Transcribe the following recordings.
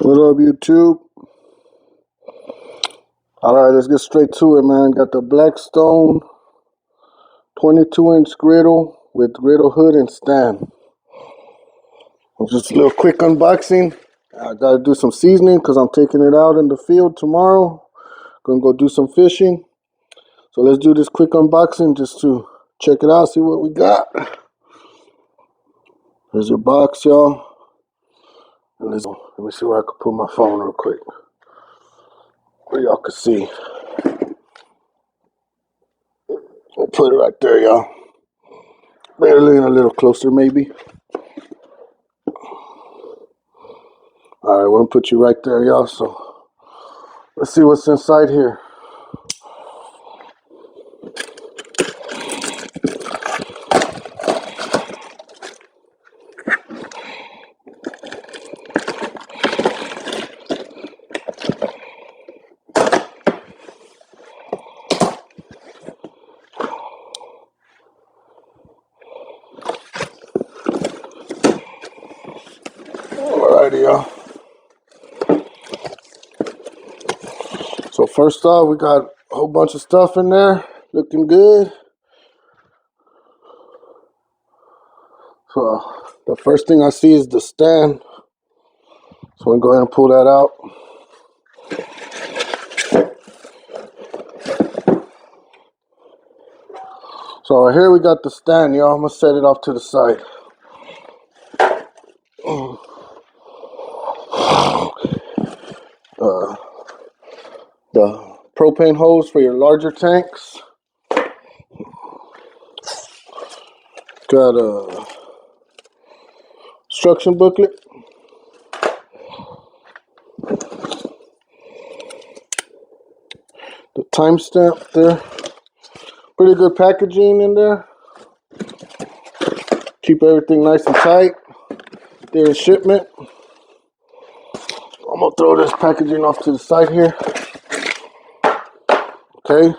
What up, YouTube? Alright, let's get straight to it, man. Got the Blackstone 22-inch griddle with griddle hood and stand. Just a little quick unboxing. I gotta do some seasoning because I'm taking it out in the field tomorrow. Gonna go do some fishing. So let's do this quick unboxing just to check it out, see what we got. There's your box, y'all. And let me see where I can put my phone real quick, where y'all can see. I'll put it right there, y'all. Better lean a little closer, maybe. Alright, we're gonna put you right there, y'all. So let's see what's inside here. Alrighty, y'all. So first off, we got a whole bunch of stuff in there, looking good. So the first thing I see is the stand. So I'm going to go ahead and pull that out. So here we got the stand, y'all. I'm going to set it off to the side. The propane hose for your larger tanks. Got a instruction booklet. The timestamp there. Pretty good packaging in there. Keep everything nice and tight during shipment. I'm gonna throw this packaging off to the side here. Okay.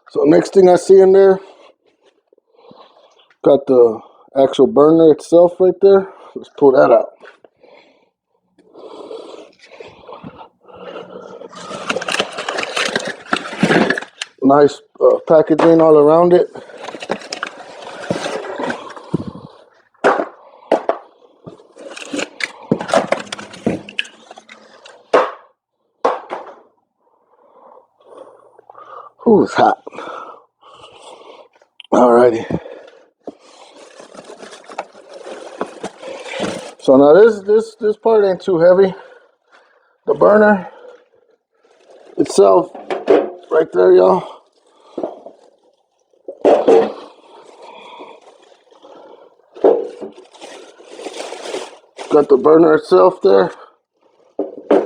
So next thing I see in there, got the actual burner itself right there. Let's pull that out. Nice packaging all around it. Ooh, it's hot. Alrighty. So now this part ain't too heavy. The burner itself, right there, y'all. Got the burner itself there.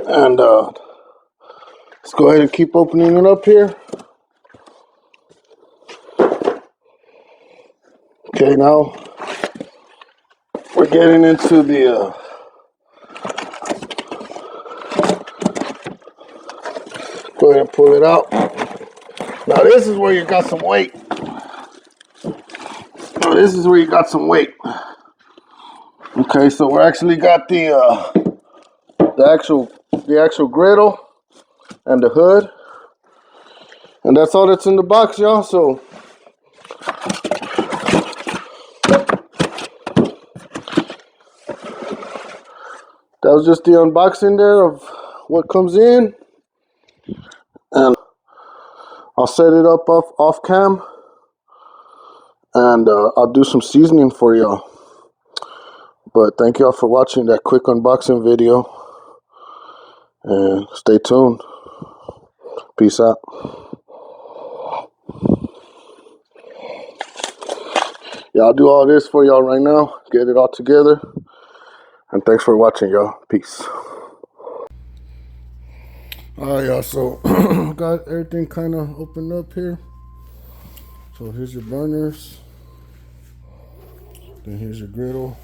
And let's go ahead and keep opening it up here. Okay, now we're getting into the go ahead and pull it out. Now this is where you got some weight. Now this is where you got some weight. Okay, so we actually got the actual griddle and the hood, and that's all that's in the box, y'all. So that was just the unboxing there of what comes in, and I'll set it up off cam, and I'll do some seasoning for y'all. But thank y'all for watching that quick unboxing video, and stay tuned. Peace out. Yeah, I'll do all this for y'all right now, get it all together, and thanks for watching, y'all. Peace. Alright, y'all, so got everything kind of opened up here. So here's your burners, then here's your griddle,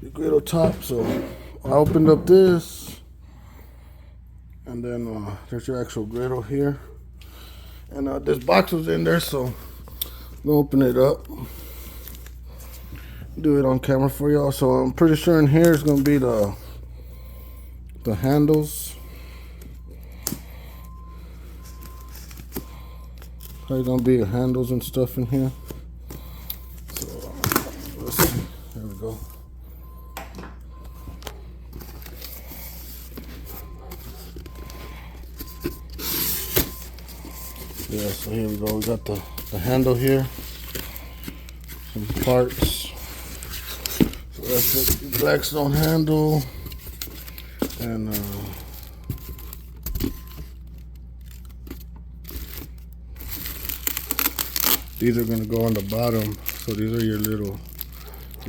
your griddle top. So I opened up this, and then there's your actual griddle here, and this box was in there, so I'm gonna open it up, do it on camera for y'all. So I'm pretty sure in here is gonna be the the handles. Probably gonna be handles and stuff in here. So let's see. There we go. Yeah, so here we go. We got the handle here. Some parts. So that's the Blackstone handle. And these are gonna go on the bottom. So these are your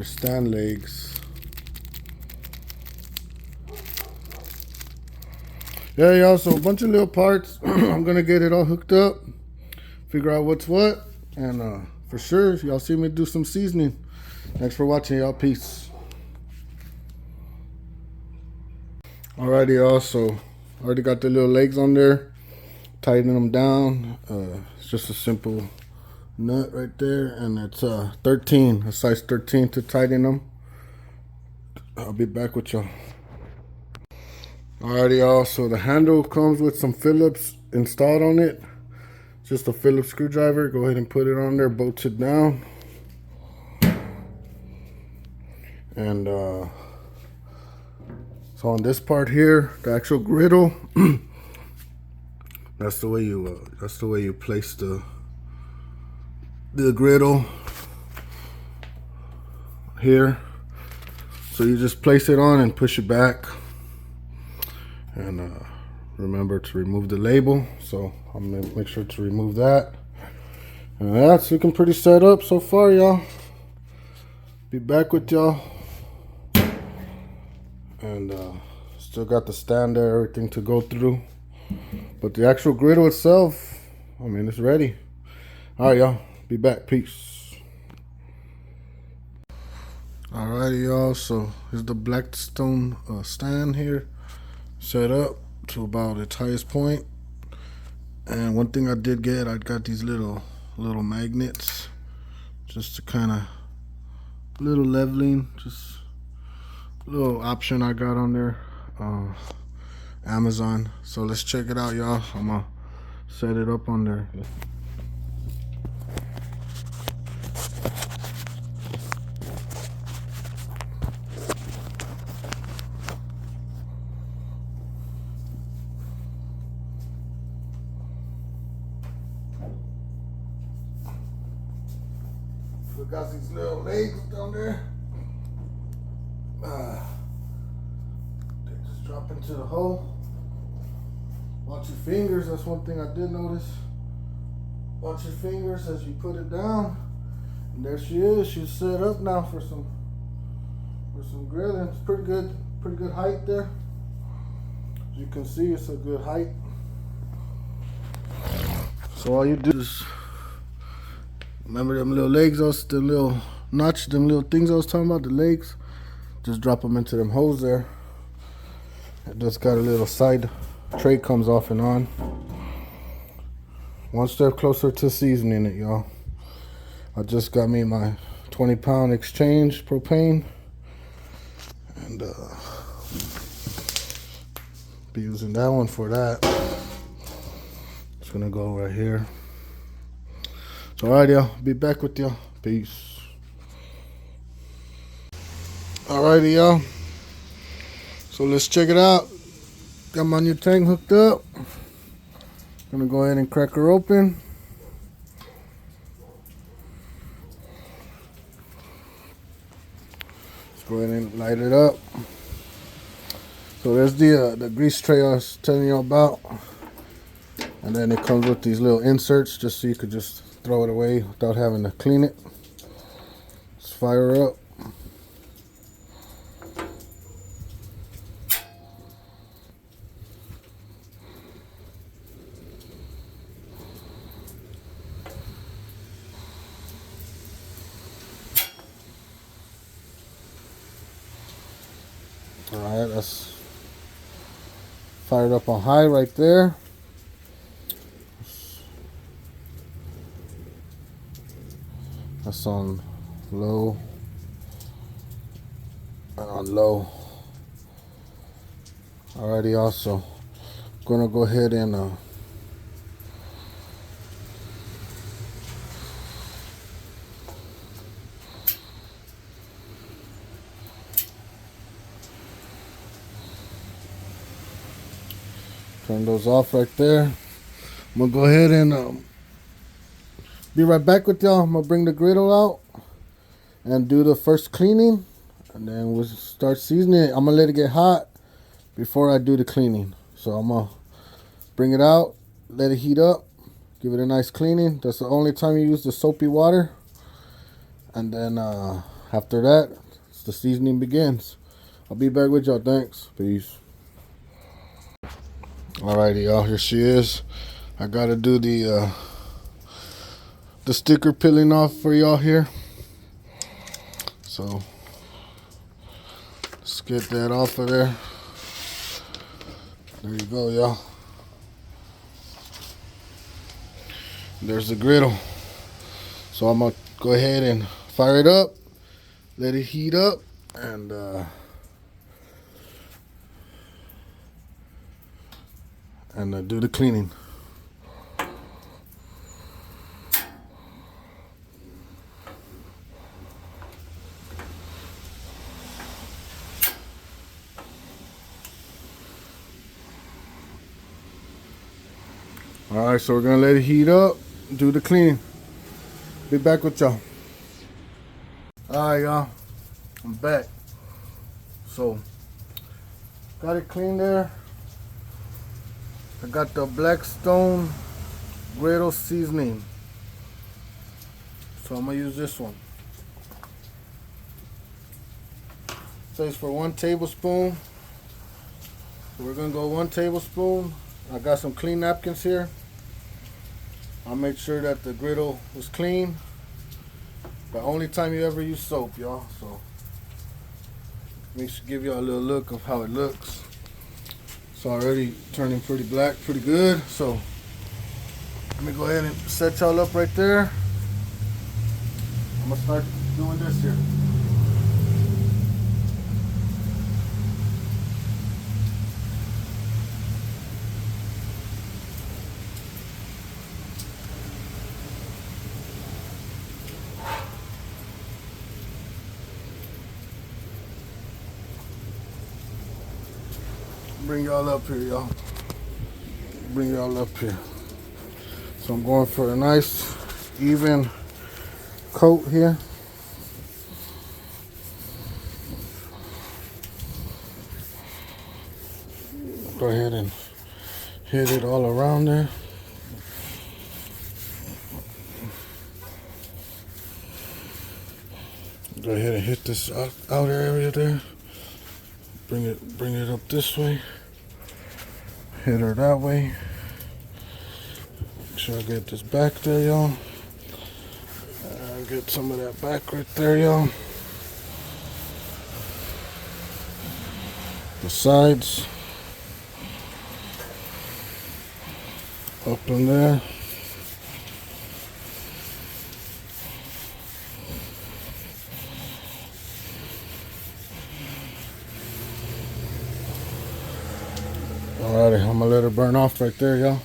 stand legs. Yeah, y'all, so a bunch of little parts. I'm gonna get it all hooked up, figure out what's what, and for sure, y'all see me do some seasoning. Thanks for watching, y'all. Peace. Alrighty, y'all, so already got the little legs on there, tightening them down. It's just a simple nut right there, and it's a size 13 to tighten them. I'll be back with y'all. Alrighty, y'all, so the handle comes with some Phillips installed on it. Just a Phillips screwdriver. Go ahead and put it on there, bolts it down. And so on this part here, the actual griddle, that's the way you place the griddle here. So you just place it on and push it back. And remember to remove the label. So I'm gonna make sure to remove that. And that's looking pretty set up so far, y'all. Be back with y'all. And still got the stand there, everything to go through. But the actual griddle itself, I mean, it's ready. All right, y'all. Be back. Peace. Alrighty, y'all. So here's the Blackstone stand here, set up to about its highest point. And one thing I did get, I got these little magnets, just to kind of little leveling, just a little option I got on there, Amazon. So let's check it out, y'all. I'm gonna set it up on there. We got these little legs down there. They just drop into the hole. Watch your fingers. That's one thing I did notice. Watch your fingers as you put it down. And there she is. She's set up now for some grilling. It's pretty good height there. As you can see, it's a good height. So all you do is, remember them little legs, the little notch, them little things I was talking about, the legs? Just drop them into them holes there. It just got a little side tray comes off and on. One step closer to seasoning it, y'all. I just got me my 20-pound exchange propane. And be using that one for that. It's gonna go right here. So alright, y'all, be back with y'all. Peace. Alrighty, y'all. So let's check it out. Got my new tank hooked up. Gonna go ahead and crack her open. Let's go ahead and light it up. So there's the grease tray I was telling you about. And then it comes with these little inserts just so you could just throw it away without having to clean it. Let's fire her up. Alright, that's fired up on high right there. That's on low and on low. Alrighty, also gonna go ahead and turn those off right there. I'm gonna go ahead and be right back with y'all. I'm gonna bring the griddle out and do the first cleaning, and then we'll start seasoning it. I'm gonna let it get hot before I do the cleaning. So I'm gonna bring it out, let it heat up, give it a nice cleaning. That's the only time you use the soapy water. And then after that, the seasoning begins. I'll be back with y'all. Thanks. Peace. Alrighty, y'all. Here she is. I gotta do the sticker peeling off for y'all here. So let's get that off of there. There you go, y'all. There's the griddle. So I'm gonna go ahead and fire it up, let it heat up, and do the cleaning. Alright, so we're gonna let it heat up, do the cleaning. Be back with y'all. Alright, y'all. I'm back. So, got it clean there. I got the Blackstone Griddle seasoning. So I'm gonna use this one. Says for 1 tablespoon. So we're gonna go 1 tablespoon. I got some clean napkins here. I'll make sure that the griddle was clean. The only time you ever use soap, y'all. So let me give you a little look of how it looks. It's already turning pretty black, pretty good. So let me go ahead and set y'all up right there. I'm gonna start doing this here. Bring y'all up here, y'all. Bring y'all up here. So I'm going for a nice, even coat here. Go ahead and hit it all around there. Go ahead and hit this outer area there. Bring it up this way. Hit her that way. Make sure I get this back there, y'all. Get some of that back right there, y'all. The sides. Up in there. Alrighty, I'm gonna let her burn off right there, y'all.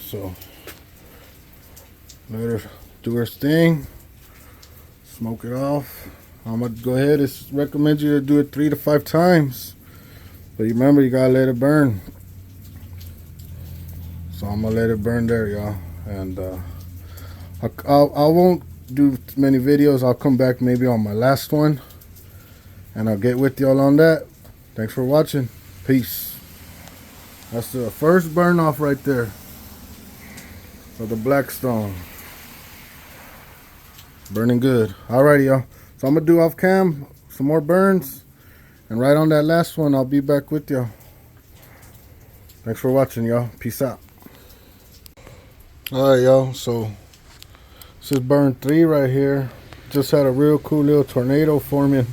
So let her do her thing. Smoke it off. I'm gonna go ahead and recommend you to do it 3 to 5 times. But remember, you gotta let it burn. So I'm gonna let it burn there, y'all. And I won't do many videos. I'll come back maybe on my last one, and I'll get with y'all on that. Thanks for watching. Peace. That's the first burn off right there for the Blackstone. Burning good. Alrighty, y'all. So I'm gonna do off cam some more burns, and right on that last one, I'll be back with y'all. Thanks for watching, y'all. Peace out. Alright, y'all. So this is burn 3 right here. Just had a real cool little tornado forming.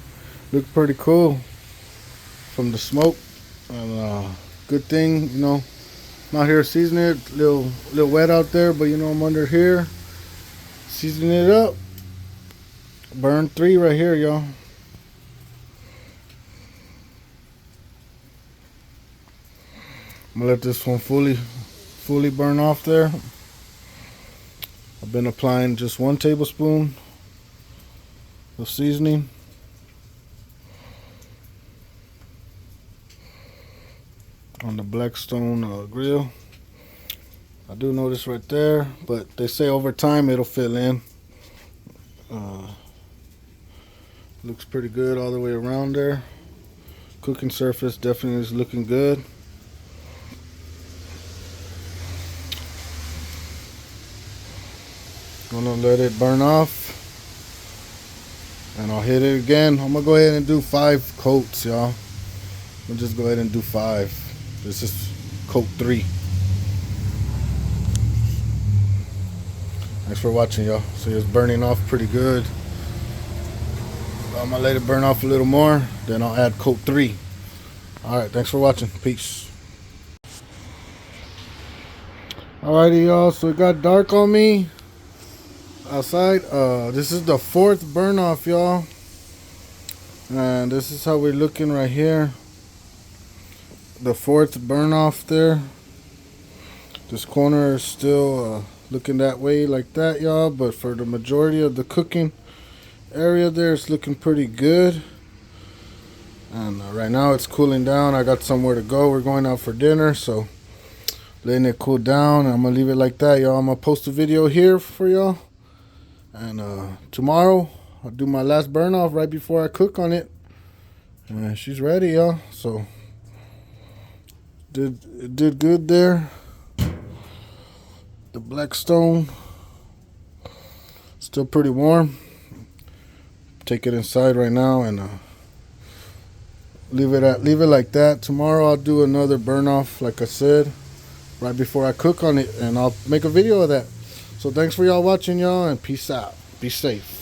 Looked pretty cool from the smoke. And good thing, you know, I'm out here seasoning it. Little wet out there, but you know, I'm under here seasoning it up. Burn 3 right here, y'all. I'm gonna let this one fully burn off there. I've been applying just 1 tablespoon of seasoning. On the Blackstone grill. I do notice right there, but they say over time it'll fill in. Looks pretty good all the way around there. Cooking surface definitely is looking good. Gonna let it burn off, and I'll hit it again. I'm gonna go ahead and do 5 coats, y'all. We'll just go ahead and do 5. This is coat 3. Thanks for watching, y'all. See, it's burning off pretty good. I'm gonna let it burn off a little more, then I'll add coat 3. Alright, thanks for watching. Peace. Alrighty, y'all, so it got dark on me outside. This is the 4th burn off, y'all. And this is how we're looking right here. The 4th burn off there. This corner is still looking that way like that, y'all, but for the majority of the cooking area there, it's looking pretty good. And right now it's cooling down. I got somewhere to go. We're going out for dinner, so letting it cool down. I'm gonna leave it like that, y'all. I'm gonna post a video here for y'all, and tomorrow I'll do my last burn off right before I cook on it. And she's ready, y'all. So it did good there. The Blackstone still pretty warm. Take it inside right now and leave it like that. Tomorrow I'll do another burn off, like I said, right before I cook on it, and I'll make a video of that. So thanks for y'all watching, y'all, and peace out. Be safe.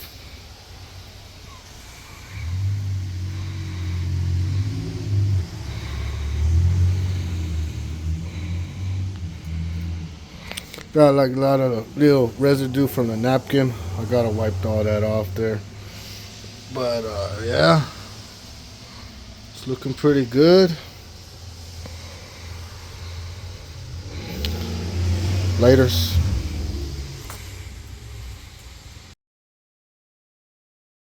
Got like a lot of little residue from the napkin. I gotta wipe all that off there. But yeah, it's looking pretty good. Laters.